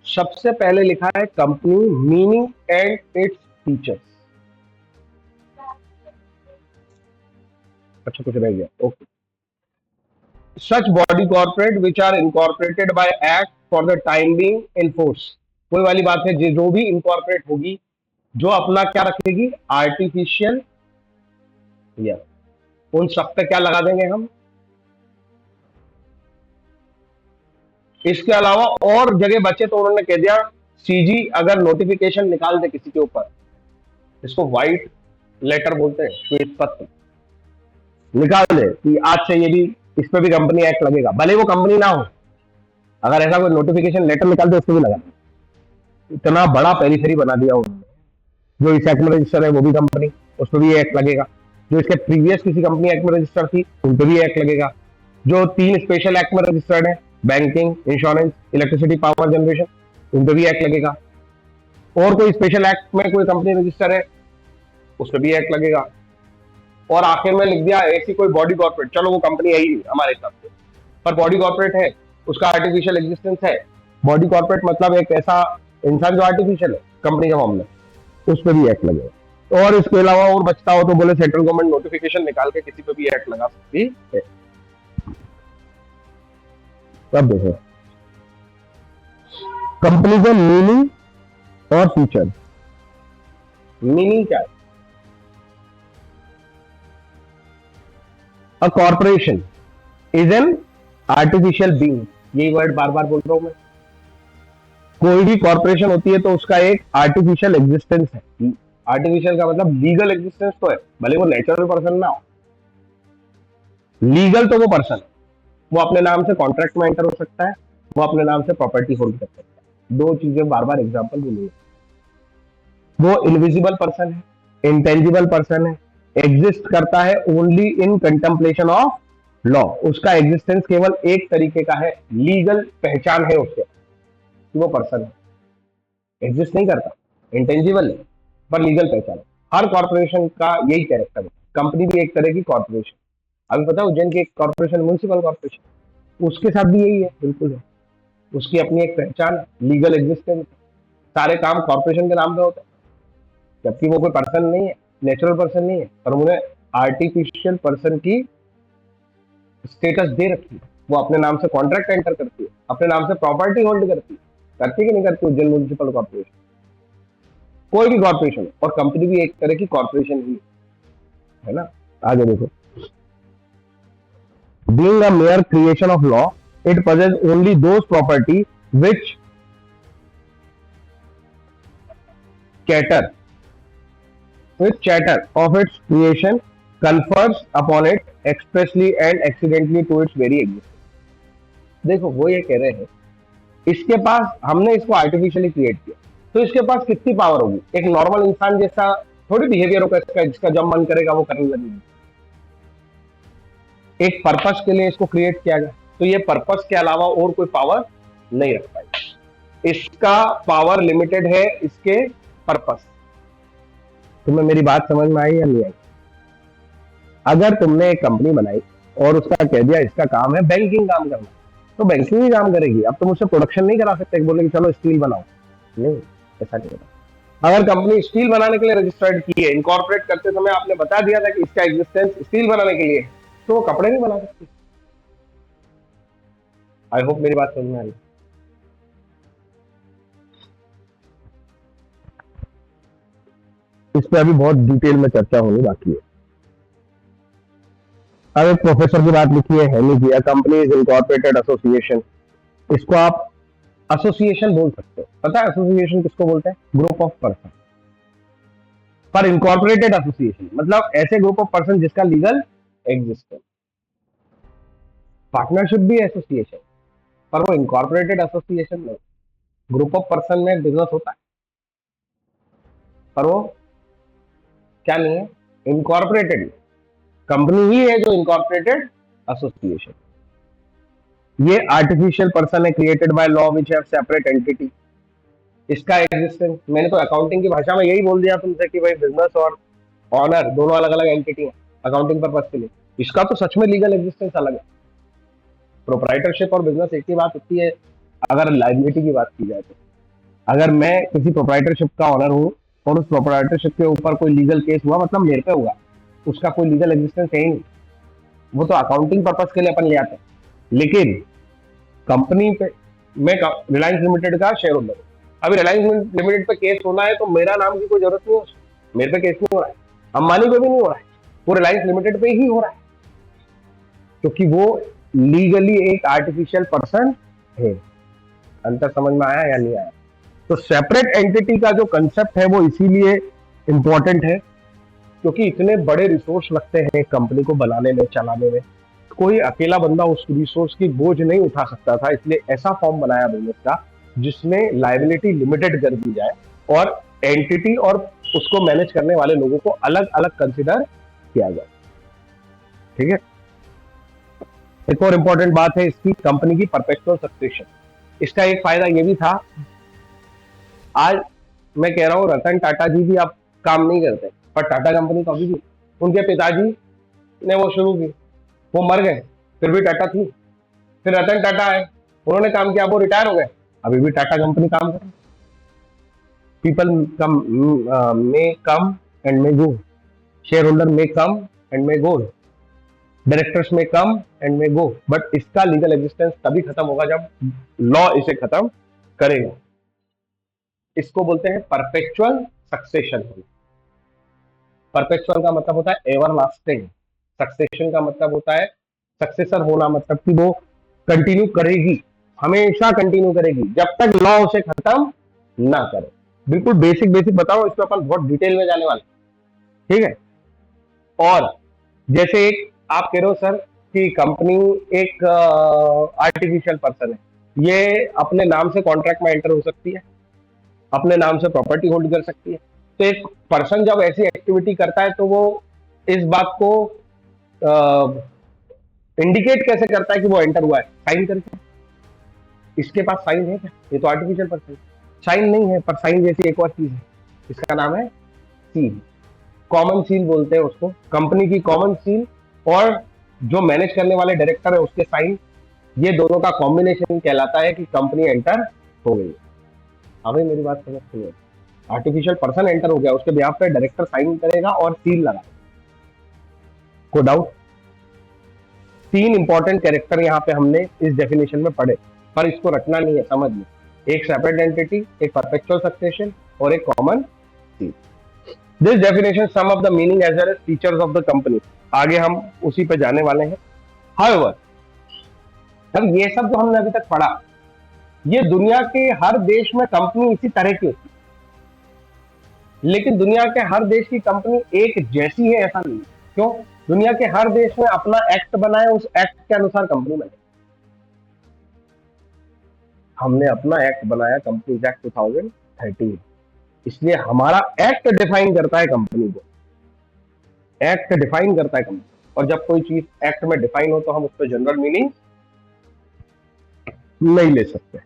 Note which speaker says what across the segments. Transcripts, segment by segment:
Speaker 1: सबसे पहले लिखा है company meaning and its features. अच्छा कुछ रह गया, okay. Such body corporate which are incorporated by act for the time being in force. कोई वाली बात है, जो भी इनकॉर्पोरेट होगी, जो अपना क्या रखेगी, आर्टिफिशियल ईयर, उन सब पे क्या लगा देंगे हम। इसके अलावा और जगह बचे तो उन्होंने कह दिया सीजी अगर नोटिफिकेशन निकाल दे किसी के ऊपर, इसको व्हाइट लेटर बोलते हैं, श्वेत पत्र निकाल दे कि आज से ये भी, इस पे भी कंपनी एक्ट लगेगा, भले वो कंपनी ना हो, अगर ऐसा कोई नोटिफिकेशन लेटर निकाल दे उसको भी लगा। इतना बड़ा पेरिफेरी बना दिया उन्होंने। जो इस एक्ट में रजिस्टर है वो भी कंपनी, उस पर भी एक्ट लगेगा। जो इसके प्रीवियस किसी कंपनी एक्ट में रजिस्टर थी उन पर भी एक्ट लगेगा। जो 3 स्पेशल एक्ट में रजिस्टर्ड है, banking, insurance, electricity, power generation, उन पर भी एक्ट लगेगा। और कोई स्पेशल एक्ट में कोई कंपनी रजिस्टर है उस पर भी एक्ट लगेगा। और आखिर में लिख दिया ऐसी कोई बॉडी कॉर्पोरेट, चलो वो कंपनी है ही नहीं हमारे हिसाब से, पर बॉडी कॉर्पोरेट है, उसका आर्टिफिशियल एग्जिस्टेंस है। बॉडी कॉर्पोरेट मतलब एक ऐसा इंसान जो आर्टिफिशियल है कंपनी के फॉर्म में, उस पर भी एक्ट लगेगा। और इसके अलावा और बचता हो तो बोले सेंट्रल गवर्नमेंट नोटिफिकेशन निकाल के किसी पे भी एक्ट लगा सकती है। अब देखो कंपनी का मीनिंग और फीचर। मीनिंग क्या है? A corporation is an artificial being, यही वर्ड बार बार बोल रहा हूं मैं। कोई भी कॉर्पोरेशन होती है तो उसका एक आर्टिफिशियल एग्जिस्टेंस है। आर्टिफिशियल का मतलब लीगल एग्जिस्टेंस तो है, भले वो नेचुरल पर्सन ना हो, लीगल तो वो पर्सन है। वो अपने नाम से कॉन्ट्रैक्ट में एंटर हो सकता है, वो अपने नाम से प्रॉपर्टी होल्ड कर सकता है। दो चीजें बार बार एग्जाम्पल बोली है। वो इनविजिबल पर्सन है, इंटेंजिबल पर्सन है, एग्जिस्ट करता है only in contemplation of law. उसका एग्जिस्टेंस केवल एक तरीके का है, लीगल पहचान है उसके कि वो पर्सन है, एग्जिस्ट नहीं करता, इंटेंजिबल है, पर लीगल पहचान है। हर कॉर्पोरेशन का यही कैरेक्टर है। कंपनी भी एक तरह की कॉर्पोरेशन, अभी पता है उज्जैन की एक कॉर्पोरेशन म्युनिसिपल कॉर्पोरेशन, उसके साथ भी यही है, बिल्कुल है। उसकी अपनी एक पहचान है, लीगल एग्जिस्टेंस, सारे काम कॉर्पोरेशन के नाम पे होते हैं, जबकि वो कोई पर्सन नहीं है, नेचुरल पर्सन नहीं है, पर उन्हें आर्टिफिशियल पर्सन की स्टेटस दे रखी है। वो अपने नाम से कॉन्ट्रैक्ट एंटर करती है, अपने नाम से प्रॉपर्टी होल्ड करती है। करती कि नहीं करती उज्जैन म्युनिसिपल कॉर्पोरेशन? कोई भी कॉर्पोरेशन, और कंपनी भी एक तरह की कॉर्पोरेशन ही है ना। आगे देखो, being a mere creation of law, it possesses only those property which cater of its creation confers upon it expressly and accidentally to its very existence। देखो वो ये कह रहे हैं, इसके पास, हमने इसको आर्टिफिशियली क्रिएट किया तो इसके पास कितनी पावर होगी। एक नॉर्मल इंसान जैसा थोड़ी बिहेवियर होगा इसका, जिसका जब मन करेगा वो करने लगेगी। एक पर्पस के लिए इसको क्रिएट किया गया, तो ये पर्पस के अलावा और कोई पावर नहीं रख पाएगी। इसका पावर लिमिटेड है इसके पर्पस। तुम्हें मेरी बात समझ में आई या नहीं आई? अगर तुमने एक कंपनी बनाई और उसका कह दिया इसका काम है बैंकिंग काम करना, तो बैंकिंग ही काम करेगी। अब तुम उससे प्रोडक्शन नहीं करा सकते, बोले कि चलो स्टील बनाओ, नहीं, ऐसा नहीं होता। अगर कंपनी स्टील बनाने के लिए रजिस्टर्ड की है, इनकॉर्पोरेट करते समय आपने बता दिया था कि इसका एग्जिस्टेंस स्टील बनाने के लिए, तो वो कपड़े नहीं बना सकती। आई होप मेरी बात समझ में आई। इस पर अभी बहुत डिटेल में चर्चा होनी बाकी है। अब एक प्रोफेसर की बात लिखी है नहीं किया, कंपनी इज इनकॉर्पोरेटेड एसोसिएशन। इसको आप एसोसिएशन बोल सकते हो। पता है एसोसिएशन किसको बोलते हैं? Group of person. पर इनकॉर्पोरेटेड एसोसिएशन मतलब ऐसे ग्रुप ऑफ पर्सन जिसका लीगल एग्जिस्टेंस। पार्टनरशिप भी एसोसिएशन, पर वो इनकॉर्पोरेटेड एसोसिएशन नहीं। ग्रुप ऑफ पर्सन में बिजनेस होता है, पर वो क्या नहीं है, इनकॉर्पोरेटेड। कंपनी ही है जो इनकॉर्पोरेटेड एसोसिएशन। ये आर्टिफिशियल पर्सन है created by law which have separate entity. इसका एग्जिस्टेंस, मैंने तो अकाउंटिंग की भाषा में यही बोल दिया तुमसे कि भाई बिजनेस और ऑनर दोनों अलग अलग एंटिटी है अकाउंटिंग पर्पस के लिए। इसका तो सच में लीगल एग्जिस्टेंस अलग है। प्रोप्राइटरशिप और बिजनेस एक ही बात होती है अगर लायबिलिटी की बात की जाए तो। अगर मैं किसी प्रोप्राइटरशिप का ऑनर हूँ और उस प्रोप्राइटरशिप के ऊपर कोई लीगल केस हुआ, मतलब मेरे पे हुआ, उसका कोई लीगल एग्जिस्टेंस है ही नहीं। वो तो अकाउंटिंग पर्पस के लिए अपन ले आते हैं। लेकिन कंपनी पे, मैं रिलायंस लिमिटेड का शेयर होल्डर हूँ, अभी रिलायंस लिमिटेड पे केस होना है तो मेरा नाम की कोई जरूरत नहीं है उसमें। मेरे पे केस नहीं हो रहा है, अंबानी पे भी नहीं हो रहा है, वो रिलायंस लिमिटेड पे ही हो रहा है, क्योंकि वो लीगली एक आर्टिफिशियल पर्सन है। अंतर समझ में आया या नहीं आया? तो सेपरेट एंटिटी का जो कंसेप्ट है वो इसीलिए इंपॉर्टेंट है, क्योंकि इतने बड़े रिसोर्स लगते हैं कंपनी को बनाने में, चलाने में। कोई अकेला बंदा उस रिसोर्स की बोझ नहीं उठा सकता था, इसलिए ऐसा फॉर्म बनाया बिजनेस का जिसमें लायबिलिटी लिमिटेड कर दी जाए और एंटिटी और उसको मैनेज करने वाले लोगों को अलग अलग कंसिडर किया जाए। ठीक है। एक और इंपॉर्टेंट बात है इसकी, कंपनी की परपेचुअल सक्सेशन। इसका एक फायदा ये भी था, आज मैं कह रहा हूँ रतन टाटा जी भी अब काम नहीं करते, पर टाटा कंपनी तो अभी भी, उनके पिताजी ने वो शुरू की, वो मर गए फिर भी टाटा थी, फिर रतन टाटा आए, उन्होंने काम किया, वो रिटायर हो गए, अभी भी टाटा कंपनी काम कर रही। People come may come and may go, share holder may come and may go, directors में कम एंड में गो, बट इसका लीगल एग्जिस्टेंस तभी खत्म होगा जब लॉ इसे खत्म करेगा। इसको बोलते हैं परपेचुअल सक्सेशन। परपेचुअल का मतलब होता है एवरलास्टिंग, सक्सेशन का मतलब होता है सक्सेसर होना, मतलब कि वो कंटिन्यू करेगी, हमेशा कंटिन्यू करेगी जब तक लॉ उसे खत्म ना करे। बिल्कुल बेसिक बेसिक बताओ, इसमें अपन बहुत डिटेल में जाने वाले, ठीक है। और जैसे एक आप कह रहे हो सर कि कंपनी एक आर्टिफिशियल पर्सन है, ये अपने नाम से कॉन्ट्रैक्ट में एंटर हो सकती है, अपने नाम से प्रॉपर्टी होल्ड कर सकती है। तो एक पर्सन जब ऐसी एक्टिविटी करता है तो वो इस बात को इंडिकेट कैसे करता है कि वो एंटर हुआ है? साइन करके। इसके पास साइन है क्या? ये तो आर्टिफिशियल पर्सन, साइन नहीं है, पर साइन जैसी एक और चीज है, इसका नाम है सील। कॉमन सील बोलते हैं उसको, कंपनी की कॉमन सील और जो मैनेज करने वाले डायरेक्टर है उसके साइन, ये दोनों का कॉम्बिनेशन कहलाता है कि कंपनी एंटर हो गई। अभी मेरी बात समझते हैं, आर्टिफिशियल पर्सन एंटर हो गया, उसके बिहाफ पे डायरेक्टर साइन करेगा और सील लगाएगा। को डाउट? तीन इंपॉर्टेंट कैरेक्टर यहाँ पे हमने इस डेफिनेशन में पढ़े, पर इसको रखना नहीं है, समझ लो। एक सेपरेट एंटिटी, एक परपेचुअल सक्सेशन और एक common seal. This definition sum of the meaning as well as features of the company. आगे हम उसी पे जाने वाले हैं। हाउएवर, अब ये सब जो हमने अभी तक पढ़ा, ये दुनिया के हर देश में कंपनी इसी तरह की होती है, लेकिन दुनिया के हर देश की कंपनी एक जैसी है ऐसा नहीं। क्यों? दुनिया के हर देश में अपना एक्ट बना है, उस एक्ट के अनुसार कंपनी बने। हमने अपना एक्ट बनाया, कंपनी एक्ट 2013, इसलिए हमारा एक्ट डिफाइन करता है कंपनी को, एक्ट डिफाइन करता है कंपनी। और जब कोई चीज एक्ट में डिफाइन हो तो हम उस पर जनरल मीनिंग नहीं ले सकते।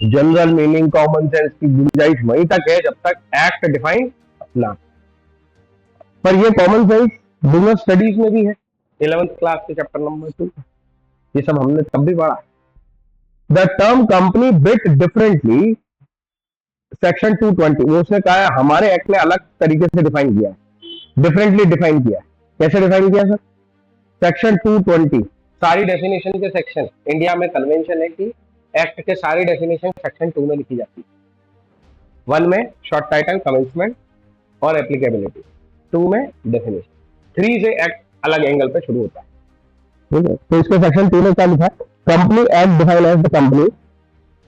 Speaker 1: जनरल मीनिंग, कॉमन सेंस की गुंजाइश वहीं तक है जब तक एक्ट डिफाइन ना। पर ये कॉमन सेंस बिजनेस स्टडीज में भी है, 11th क्लास के चैप्टर नंबर 2, ये सब हमने तब भी पढ़ा। The term company bit differently, section 220, वो उसने कहा है हमारे एक्ट में अलग तरीके से डिफाइन किया है, डिफरेंटली डिफाइन किया है। कैसे डिफाइन किया सर? सेक्शन 220, सारी डेफिनेशन के सेक्शन, इंडिया में कन्वेंशन है कि एक्ट के सारी डेफिनेशन सेक्शन 2 में लिखी जाती है। 1 में शॉर्ट टाइटल, कमेंसमेंट और एप्लीकेबिलिटी, 2 में डेफिनेशन, 3 से एक्ट अलग एंगल पे शुरू होता है। ठीक है, तो इसके सेक्शन 2 में क्या लिखा है? Company act define as the company.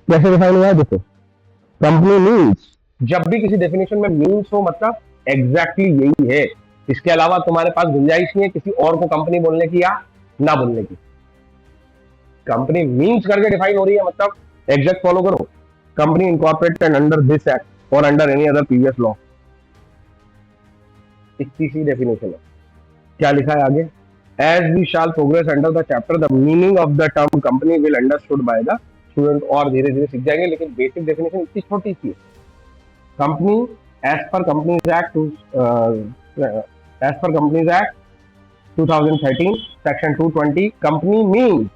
Speaker 1: कैसे डिफाइन हुआ है? देखो, कंपनी मीन्स, जब भी किसी डेफिनेशन में मीन्स हो मतलब एग्जैक्टली यही है, इसके अलावा तुम्हारे पास गुंजाइश नहीं है किसी और को कंपनी बोलने की या ना बोलने की। कंपनी मीन्स करके डिफाइन हो रही है मतलब एग्जैक्ट फॉलो करो, company incorporated under this act or under any other previous law. 21वीं डेफिनेशन है, क्या लिखा है आगे? As we shall progress under the chapter, the meaning of the term company will understood by the student। और धीरे धीरे सीख जाएंगे, लेकिन बेसिक डेफिनेशन इतनी छोटी सी है। Company as per companies act, as per companies act 2013 section 220, company mean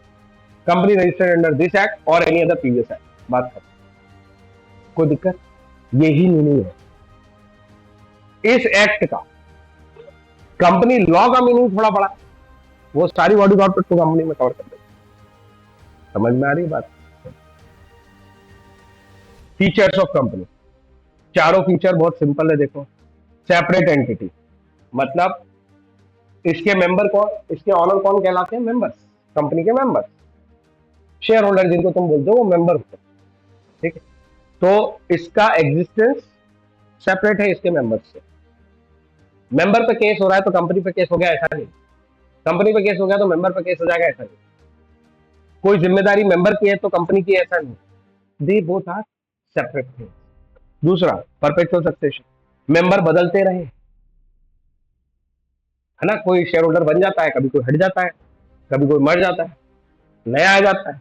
Speaker 1: company registered under this act और एनी अदर प्रीवियस एक्ट। बात खत्म। कोई दिक्कत? यही मीनिंग है इस एक्ट का। कंपनी लॉ का मीनिंग थोड़ा बड़ा, वो सारी बॉडी कॉर्पोरेट को कंपनी में कवर कर देती। समझ में आ रही बात? फीचर्स ऑफ कंपनी, चारों फीचर बहुत सिंपल है। देखो, सेपरेट एंटिटी मतलब इसके मेंबर कौन, इसके ऑनर कौन कहलाते हैं? मेंबर्स, कंपनी के मेंबर्स, शेयर होल्डर जिनको तुम बोलते हो वो मेंबर होते हैं। ठीक है, तो इसका एग्जिस्टेंस सेपरेट है इसके मेंबर्स से। मेंबर पे केस हो रहा है तो कंपनी पे केस हो गया ऐसा नहीं, कंपनी पे केस हो गया तो मेंबर पे केस हो जाएगा ऐसा नहीं, कोई जिम्मेदारी मेंबर की है तो कंपनी की ऐसा नहीं। They both are separate things. दूसरा, परपेचुअल सक्सेशन, मेंबर बदलते रहे, है ना, कोई शेयर होल्डर बन जाता है, कभी कोई हट जाता है, कभी कोई मर जाता है, नया आ जाता है।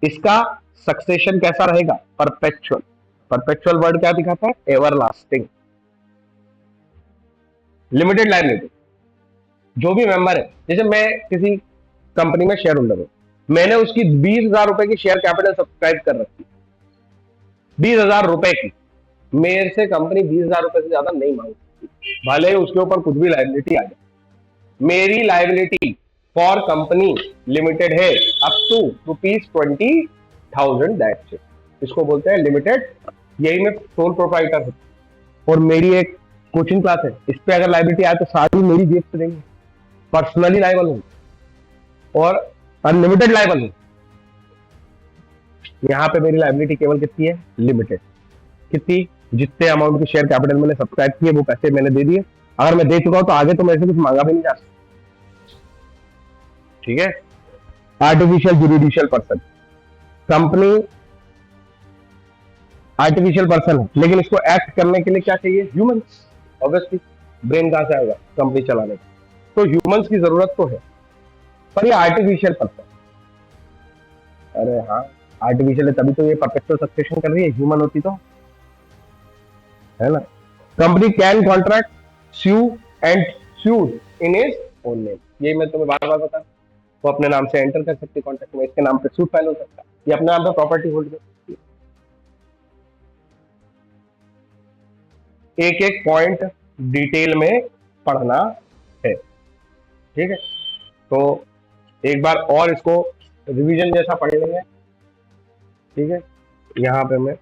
Speaker 1: इसका सक्सेशन कैसा रहेगा? परपेचुअल। परपेचुअल वर्ड क्या दिखाता है? एवरलास्टिंग। लिमिटेड लायबिलिटी, जो भी मेंबर है, जैसे मैं किसी कंपनी में शेयर होल्डर हूं, मैंने उसकी 20,000 रुपए की शेयर कैपिटल सब्सक्राइब कर रखी, 20,000 रुपए की, मेरे से कंपनी 20,000 रुपए से ज्यादा नहीं मांग सकती, भले ही उसके ऊपर कुछ भी लायबिलिटी आ जाए। मेरी लायबिलिटी फॉर कंपनी लिमिटेड है अप टू ₹20,000, दैट्स इट। इसको बोलते हैं लिमिटेड। यही मैं सोल प्रोप्राइटर हूं और मेरी एक कोचिंग क्लास है, इस पे अगर लायबिलिटी आए तो सारी मेरी जेब से देंगे। पर्सनली लायबल हूं और अनलिमिटेड लायबल हूं। यहां पे मेरी लायबिलिटी केवल कितनी है? लिमिटेड। कितनी? जितने अमाउंट की शेयर कैपिटल मैंने सब्सक्राइब किए वो पैसे मैंने दे दिए। अगर मैं दे चुका हूं तो आगे तो मेरे से कुछ मांगा भी नहीं जा सकता। ठीक है। Artificial judicial person, company artificial person है लेकिन इसको एक्ट करने के लिए क्या चाहिए? ह्यूमंस। ऑब्वियसली, ब्रेन कहां से आएगा कंपनी चलाने का? तो ह्यूमंस की जरूरत तो है, पर ये आर्टिफिशियल पर्सन। अरे हाँ, आर्टिफिशियल है तभी तो ये परपेचुअल सक्सेशन कर रही है, ह्यूमन होती तो, है ना। Company can contract sue and sued in is own name, यही मैं तुम्हें बार बार बता, वो अपने नाम से एंटर कर सकती है कॉन्ट्रैक्ट में, इसके नाम पे सूट फाइल हो सकता है, ये अपने नाम पे प्रॉपर्टी होल्ड कर सकती है। एक एक पॉइंट डिटेल में पढ़ना है। ठीक है, तो एक बार और इसको रिवीजन जैसा पढ़ लेंगे। ठीक है, यहाँ पे मैं